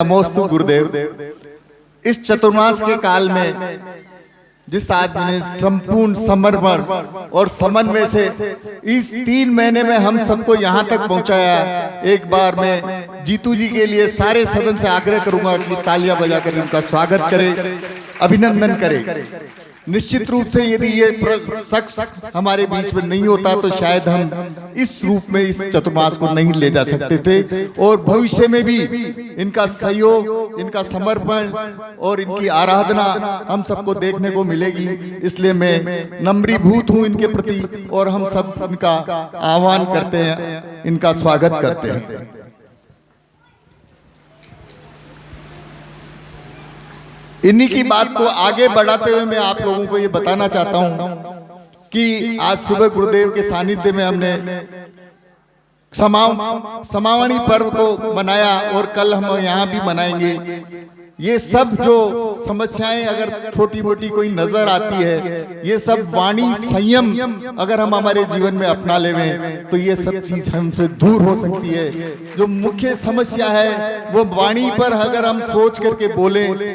नमोस्तु गुरुदेव। इस चतुर्मास के काल में जिस आदमी ने संपूर्ण समर्पण और समन्वय से इस 3 महीने में हम सबको यहाँ तक पहुँचाया, एक बार मैं जीतू जी के लिए सारे सदन से आग्रह करूंगा कि तालियां बजाकर उनका स्वागत करें, अभिनंदन करें। निश्चित रूप से यदि ये शख्स हमारे बीच में नहीं होता तो शायद हम इस रूप में इस चतुर्मास को नहीं ले जा सकते थे, और भविष्य में भी इनका सहयोग, इनका समर्पण और इनकी आराधना हम सबको देखने को मिलेगी। इसलिए मैं नम्रीभूत हूँ इनके प्रति, और हम सब इनका आह्वान करते हैं, इनका स्वागत करते हैं। इन्हीं की बात को आगे बढ़ाते हुए मैं आप लोगों को ये बताना चाहता हूं कि आज सुबह गुरुदेव के सानिध्य में हमने समावनी पर्व को मनाया, और कल हम यहाँ भी मनाएंगे। ये सब जो समस्याएं अगर छोटी मोटी कोई नजर आती है, ये सब वाणी संयम अगर हम हमारे जीवन में अपना लेवें तो ये सब चीज हमसे दूर हो सकती है। जो मुख्य समस्या है वो वाणी पर अगर हम सोच करके बोलें,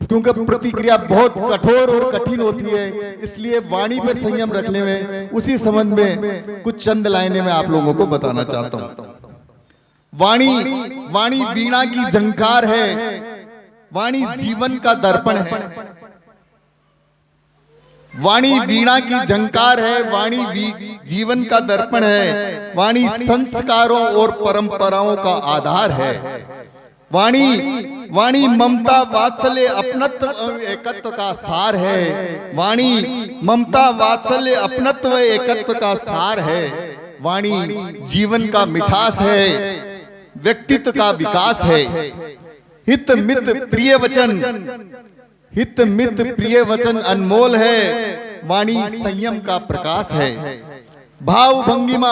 क्योंकि प्रतिक्रिया बहुत कठोर और कठिन होती है, इसलिए वाणी पर संयम रखने में उसी संबंध में कुछ चंद लाइनें मैं आप लोगों को बताना चाहता हूं। वाणी वीणा की झंकार है, वाणी जीवन का दर्पण है। वाणी वीणा की झंकार है, वाणी जीवन का दर्पण है। वाणी संस्कारों और परंपराओं का आधार है। वाणी ममता वात्सल्य अपनत्व एकत्व का सार है। वाणी ममता वात्सल्य अपनत्व एकत्व का सार है। वाणी जीवन का मिठास है, व्यक्तित्व का विकास है। हित मित प्रिय वचन अनमोल है। वाणी संयम का प्रकाश है। भाव भंगिमा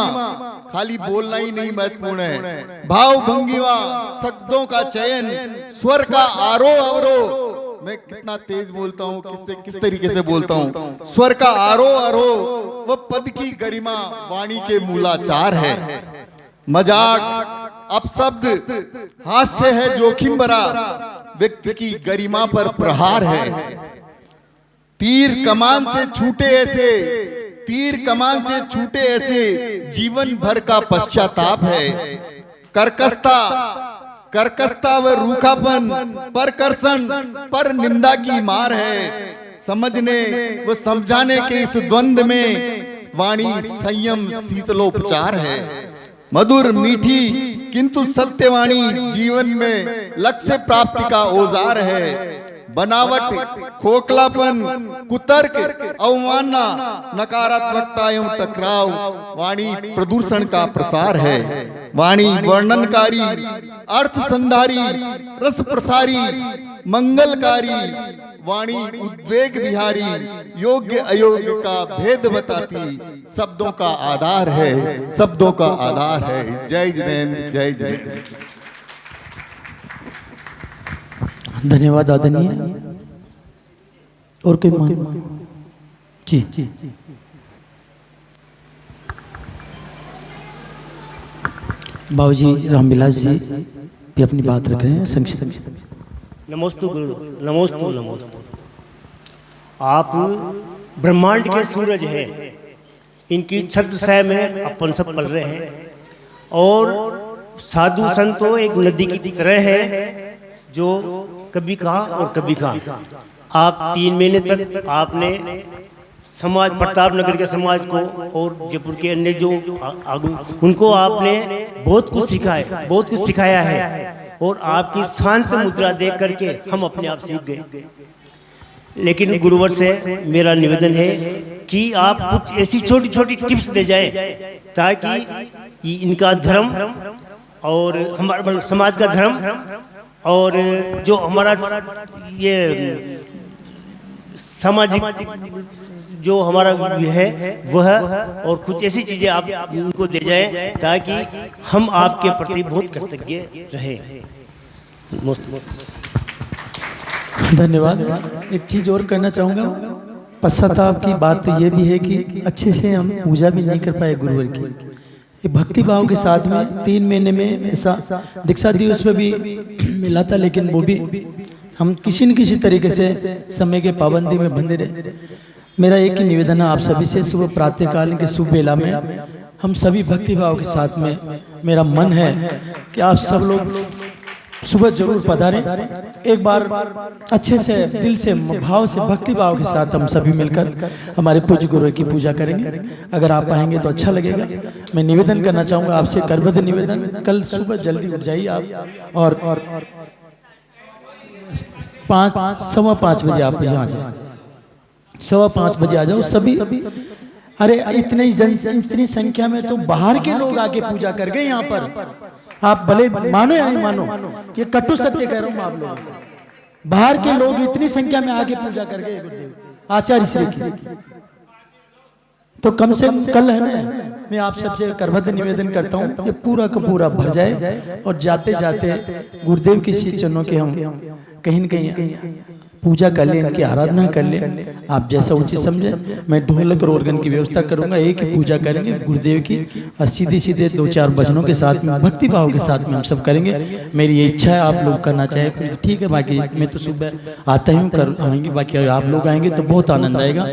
खाली बोलना ही नहीं महत्वपूर्ण है, भाव भंगिमा, शब्दों का चयन, स्वर का आरोह अवरोह। मैं कितना तेज बोलता हूँ, किस तरीके से बोलता हूँ। स्वर का आरोह अवरोह, वह पद की गरिमा वाणी के मूलाचार है। मजाक, अपशब्द, हास्य है जोखिम भरा, व्यक्ति की गरिमा पर प्रहार है। तीर कमान से छूटे ऐसे जीवन भर का पश्चाताप है। कर्कशता व रूखापन, परकर्षण पर निंदा की मार है। समझने व समझाने के इस द्वंद्व में वाणी संयम शीतलोपचार है। मधुर मीठी किंतु सत्यवाणी जीवन में लक्ष्य प्राप्ति का औजार है। बनावट, खोखलापन, कुतर्क, अवमानना, नकारात्मकता एवं टकराव वाणी प्रदूषण का प्रसार है। वाणी वर्णनकारी, अर्थ संधारी, रस प्रसारी, मंगलकारी। वाणी उद्वेग विहारी, योग्य अयोग्य का भेद बताती, शब्दों का आधार है। जय जिनेन्द्र, जय जिनेन्द्र। धन्यवाद आदरणीय। और कोई मान जी। बाबूजी रामविलास जी भी अपनी बात रख रहे हैं संक्षिप्त में। नमोस्तु गुरु, नमोस्तु। आप ब्रह्मांड के सूरज हैं, इनकी छत्रछाया में अपन सब पल रहे हैं। और साधु संतो एक नदी की तरह है जो कभी कहा और कभी कहा। आप 3 महीने तक आपने समाज, प्रताप नगर के समाज को और जयपुर के अन्य जो उनको आपने बहुत कुछ सिखाया है, और आपकी शांत मुद्रा देख करके हम अपने आप सीख गए। लेकिन गुरुवर से मेरा निवेदन है कि आप कुछ ऐसी छोटी छोटी टिप्स दे जाएं ताकि इनका धर्म और हमारा समाज का धर्म और जो हमारा ये सामाजिक जो हमारा है वह, और कुछ ऐसी चीजें आप उनको दे जाएं ताकि हम आपके प्रति बहुत कृतज्ञ रहें। धन्यवाद। एक चीज और कहना चाहूँगा, पश्चाताप की बात तो ये भी है कि अच्छे से हम पूजा भी नहीं कर पाए गुरुवर की। भक्ति भाव के साथ में 3 महीने में ऐसा दीक्षा दी, उसमें भी मिला था, लेकिन वो भी हम किसी न किसी तरीके से समय के पाबंदी में बंधे रहे। मेरा एक ही निवेदन है आप सभी से, सुबह प्रातःकाल के शुभ बेला में हम सभी भक्तिभाव के साथ में, मेरा मन है कि आप सब लोग सुबह जरूर पधारें। एक बार अच्छे से दिल से भाव से भक्ति भाव के साथ हम सभी मिलकर हमारे पूज्य गुरु की पूजा करेंगे। अगर आप आएंगे तो अच्छा लगेगा। मैं निवेदन करना चाहूँगा आपसे, करबद्ध निवेदन, कल सुबह जल्दी उठ जाइए आप और 5:15 बजे आप यहाँ आ जाए, 5:15 बजे आ जाओ सभी। अरे इतनी संख्या में तो बाहर के लोग आके पूजा कर गए यहाँ पर। आप भले मानो या नहीं मानो, ये कटु सत्य कह रहा हूँ आप लोग। बाहर के लोग इतनी संख्या में आके पूजा कर गए गुरुदेव आचार्य श्री की, तो कम से कम कल है ना, मैं आप सबसे करबद्ध निवेदन करता हूँ ये पूरा का पूरा भर जाए और जाते जाते गुरुदेव के श्री चरणों के हम कहीं न कहीं पूजा कर ले, इनकी आराधना कर ले। आप जैसा उचित समझे, मैं ढोलक और ऑर्गन की व्यवस्था करूंगा, एक ही पूजा करेंगे गुरुदेव की, और सीधे सीधे 2-4 भजनों के साथ में भक्ति भाव के साथ में हम सब करेंगे। मेरी ये इच्छा है, आप लोग करना चाहे ठीक है, बाकी मैं तो सुबह आता ही हूँ, कर आएंगे, बाकी अगर आप लोग आएंगे तो बहुत आनंद आएगा।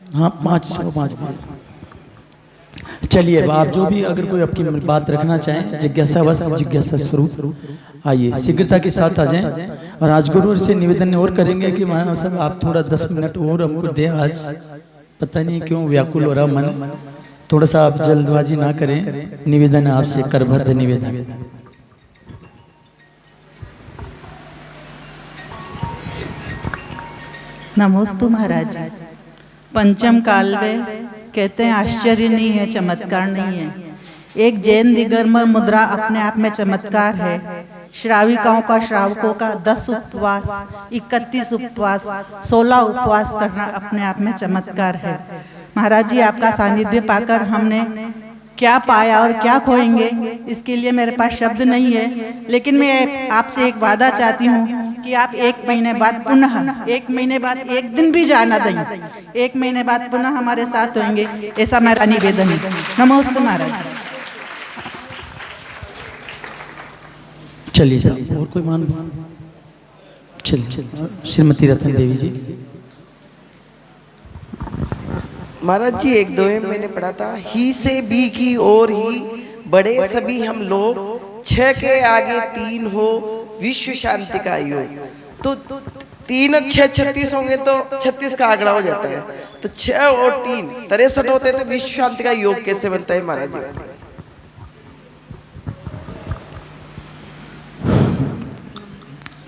हाँ 5:15 बजे चलिए। आप जो भी अगर कोई आपकी बात रखना चाहें, जिज्ञासावश जिज्ञासा स्वरूप आइए, शीघ्रता के साथ आ जाएं। और आज गुरु से निवेदन और करेंगे कि महाराज साहब आप थोड़ा 10 मिनट और हमको दें। आज पता नहीं क्यों व्याकुल हो रहा मन, थोड़ा सा आप जल्दबाजी ना करें। निवेदन है आपसे, करबद्ध निवेदन। नमोस्तु महाराज। पंचम काल में कहते हैं आश्चर्य नहीं है, चमत्कार नहीं है। एक जैन दिगंबर मुद्रा अपने आप में चमत्कार है। श्राविकाओं का, श्रावकों का 10 उपवास, 31 उपवास, 16 उपवास करना अपने आप में चमत्कार है। महाराज जी आपका सानिध्य पाकर हमने क्या पाया और क्या खोएंगे, इसके लिए मेरे पास शब्द नहीं है। लेकिन मैं आपसे एक वादा चाहती हूँ कि आप 1 महीने बाद पुनः, 1 महीने बाद एक दिन भी जाना दें, 1 महीने बाद पुनः हमारे साथ होंगे, ऐसा मेरा निवेदन है। नमस्ते महाराज। चलिए साहब, और कोई मान, चलिए श्रीमती रतन देवी जी। महाराज जी एक दोहे मैंने पढ़ा था, ही से भी की और ही बड़े सभी हम लोग, 6 के आगे 3 हो विश्व शांति का योग। तो 3 और 6 36 होंगे तो 36 का आंकड़ा हो जाता है, तो 6 और 3 63 होते हैं। तो विश्व शांति का योग कैसे बनता है महाराज जी?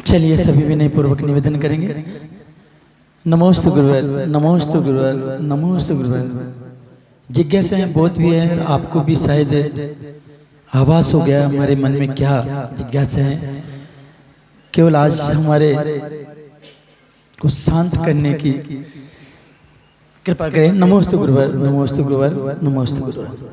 चलिए सभी विनय पूर्वक निवेदन करेंगे। नमोस्तु गुरुवर, नमोस्तु गुरुवर, नमोस्तु गुरुवर। जिज्ञासाएं बहुत भी है, आपको भी शायद आभास हो गया हमारे मन में क्या जिज्ञासा है। केवल आज हमारे को शांत करने की कृपा करें। नमोस्तु गुरुवर, नमोस्तु गुरुवर, नमोस्तु गुरुवर।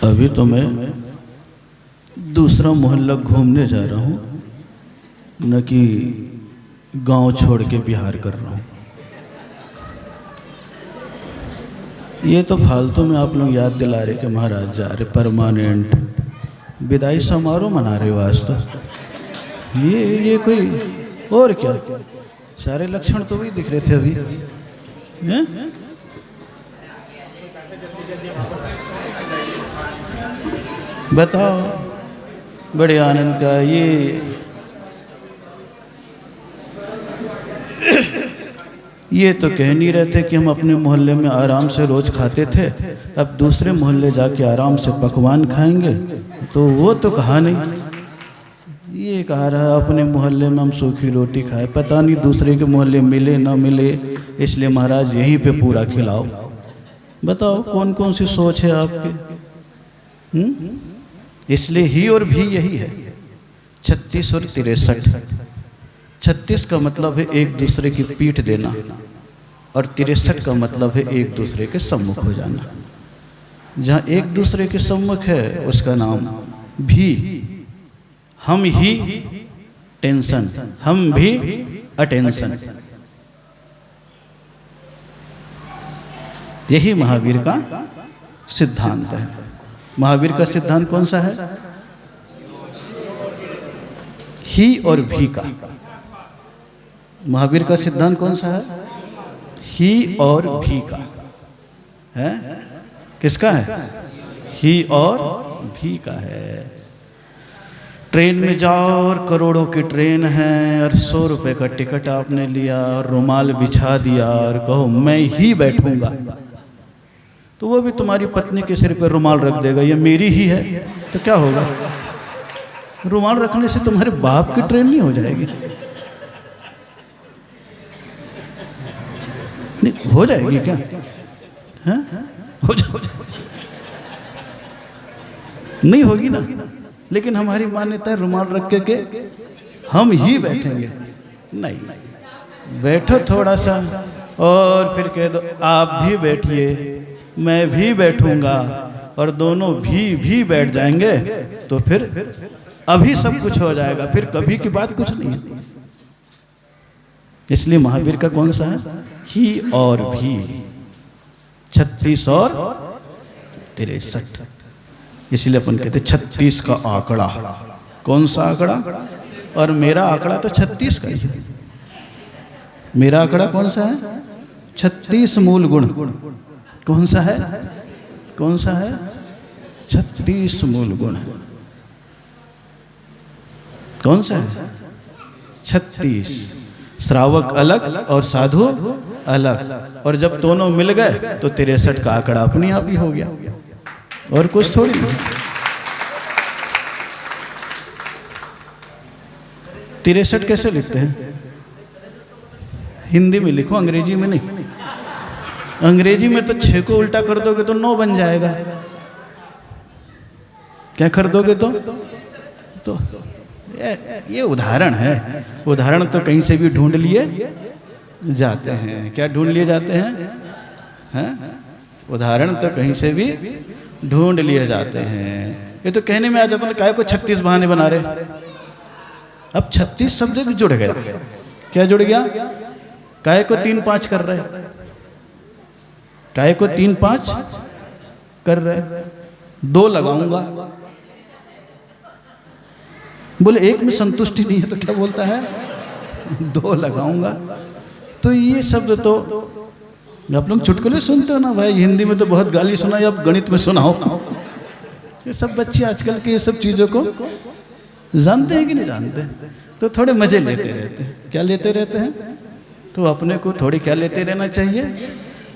अभी तो मैं दूसरा मोहल्ला घूमने जा रहा हूँ, न कि गांव छोड़ के बिहार कर रहा हूँ। ये तो फालतू में आप लोग याद दिला रहे कि महाराज जा रहे, परमानेंट विदाई समारोह मना रहे हो आज तो। ये कोई और क्या, सारे लक्षण तो वही दिख रहे थे अभी हैं? बताओ, बड़े आनंद का ये तो कह नहीं रहे थे कि हम अपने मोहल्ले में आराम से रोज खाते थे, अब दूसरे मोहल्ले जाके आराम से पकवान खाएंगे, तो वो तो कहा नहीं। ये कहा रहा अपने मोहल्ले में हम सूखी रोटी खाए, पता नहीं दूसरे के मोहल्ले मिले ना मिले, इसलिए महाराज यहीं पे पूरा खिलाओ। बताओ कौन कौन सी सोच है आपके? इसलिए ही और भी यही है, 36 और 63 36 का मतलब है एक दूसरे की पीठ देना, और 63 का मतलब है एक दूसरे के सम्मुख हो जाना। जहाँ एक दूसरे के सम्मुख है उसका नाम भी, हम ही टेंशन, हम भी अटेंशन। यही महावीर का सिद्धांत है। महावीर का सिद्धांत कौन सा है? ही और भी का। महावीर का सिद्धांत कौन सा है? ही और भी का है। किसका है? ही और भी का है। ट्रेन में जाओ और करोड़ों की ट्रेन है और 100 रुपए का टिकट आपने लिया और रुमाल बिछा दिया और कहो मैं ही बैठूंगा, तो वो भी तुम्हारी पत्नी के सिर पर रुमाल रख देगा, ये मेरी ही है, तो क्या होगा? रुमाल रखने से तुम्हारे बाप की ट्रेन नहीं हो जाएगी? नहीं हो जाएगी क्या? है? हो जाएगी? नहीं होगी ना। लेकिन हमारी मान्यता है रुमाल रख के हम ही बैठेंगे। नहीं, बैठो थोड़ा सा और फिर कह दो आप भी बैठिए, मैं भी बैठूंगा, और दोनों भी बैठ जाएंगे, तो फिर अभी सब कुछ हो जाएगा, फिर कभी की बात कुछ नहीं है। इसलिए महावीर का कौन सा है? ही और भी, 36 और 63। इसलिए अपन कहते 36 का आंकड़ा। कौन सा आंकड़ा? और मेरा आंकड़ा तो 36 का ही है। मेरा आंकड़ा कौन सा है? 36 मूल गुण। कौन सा है? कौन सा है? 36 मूल गुण है। कौन सा है? 36। श्रावक अलग और साधु अलग, और जब दोनों मिल गए तो 63 का आंकड़ा अपने आप ही हो गया, और कुछ थोड़ी नहीं। 63 कैसे लिखते हैं? हिंदी में लिखो, अंग्रेजी में नहीं। अंग्रेजी में तो 6 को उल्टा कर दोगे तो 9 बन जाएगा। क्या कर दोगे तो ये उदाहरण है। उदाहरण तो कहीं से भी ढूंढ लिए जाते हैं। क्या ढूंढ लिए जाते हैं? उदाहरण तो कहीं से भी ढूंढ लिए जाते हैं। ये तो कहने में आ जाता है काय को 36 बहाने बना रहे। अब 36 शब्द जुड़ गया। क्या जुड़ गया? काय को 3-5 कर रहे, काय को 3-5 कर रहे। 2 लगाऊंगा, बोले एक में संतुष्टि नहीं है तो क्या बोलता है? 2 लगाऊंगा। तो ये शब्द तो आप लोग चुटकुले सुनते हो ना भाई, हिंदी में तो बहुत गाली सुनाई, अब गणित में सुनाओ। ये सब बच्चे आजकल के ये सब चीज़ों को जानते हैं कि नहीं जानते? तो थोड़े मजे लेते रहते हैं। क्या लेते रहते हैं? तो अपने को थोड़ी क्या लेते रहना चाहिए?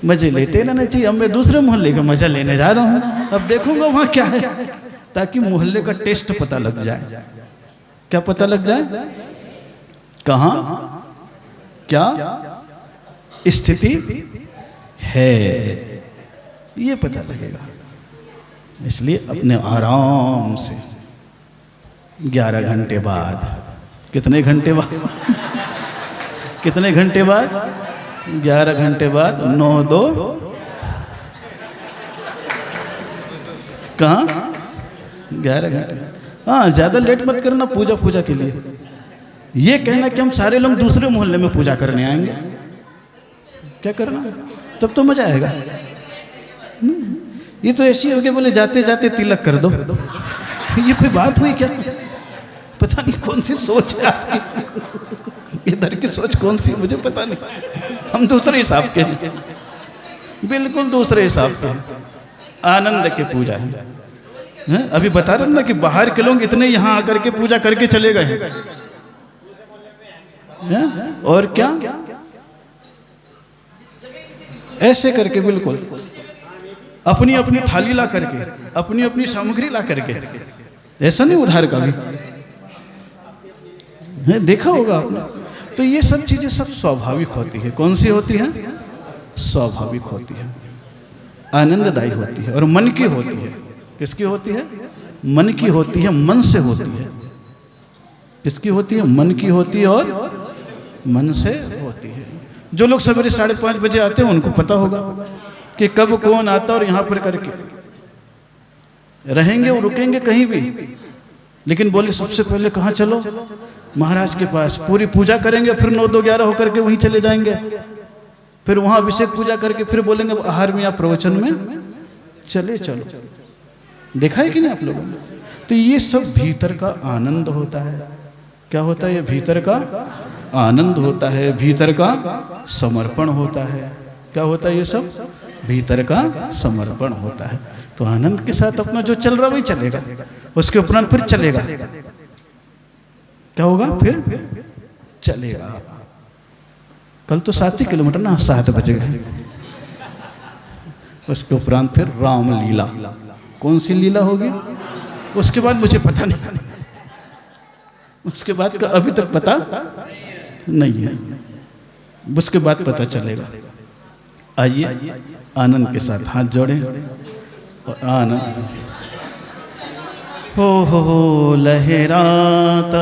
मजे लेते रहना चाहिए। अब मैं दूसरे मोहल्ले का मजा लेने जा रहा हूँ, अब देखूंगा वहाँ क्या है, ताकि मोहल्ले का टेस्ट पता लग जाए। क्या पता लग जाए? कहाँ क्या स्थिति है, ये पता लगेगा। इसलिए अपने आराम से 11 घंटे बाद, कितने घंटे बाद? कितने घंटे बाद? 11 घंटे बाद 9-2 कहाँ? 11 घंटे। हाँ, ज़्यादा लेट मत करना पूजा के लिए। ये कहना कि हम सारे लोग दूसरे मोहल्ले में पूजा करने आएंगे, क्या करना? तब तो मजा आएगा। ये तो ऐसी हो गया, बोले जाते जाते तिलक कर दो। ये कोई बात हुई क्या? पता नहीं कौन सी सोच है आपकी, इधर की सोच कौन सी मुझे पता नहीं। हम दूसरे हिसाब के हैं, बिल्कुल दूसरे हिसाब के हैं। आनंद की पूजा है। अभी बता रहा ना कि बाहर के लोग इतने यहाँ आकर के पूजा करके चले गए हैं। और क्या ऐसे करके बिल्कुल अपनी अपनी थाली ला करके, अपनी अपनी सामग्री ला करके, ऐसा नहीं उधार का भी देखा होगा आपने। तो ये सब चीजें सब स्वाभाविक होती है। कौन सी होती है? स्वाभाविक होती है, आनंददायी होती है, और मन की होती है। किसकी होती है? मन की होती है, मन से होती है। किसकी होती है? मन की होती है और मन से होती है। जो लोग सवेरे 5:30 बजे आते हैं उनको पता होगा कि कब कौन आता और यहाँ पर करके रहेंगे और रुकेंगे कहीं भी, लेकिन बोले सबसे पहले कहाँ चलो, महाराज के पास। पूरी पूजा करेंगे, फिर 9, 2, 11 होकर के वहीं चले जाएंगे, फिर वहाँ अभिषेक पूजा करके फिर बोलेंगे आहार में या प्रवचन में चले चलो। देखा है कि नहीं आप लोगों ने? तो ये सब भीतर का आनंद होता है। क्या होता है? ये भीतर का आनंद होता है, भीतर का समर्पण होता है। क्या होता है? ये सब भीतर का समर्पण होता है। तो आनंद के साथ अपना जो चल रहा वही चलेगा, उसके उपरांत फिर चलेगा। क्या होगा? फिर चलेगा। कल तो 7 ही किलोमीटर ना, 7 बज गए। उसके उपरांत फिर रामलीला। कौन सी लीला होगी उसके बाद मुझे पता नहीं, उसके बाद का अभी तक पता नहीं है, उसके बाद पता चलेगा। आइए आनंद के साथ हाथ जोड़ें और आनंद हो लहराता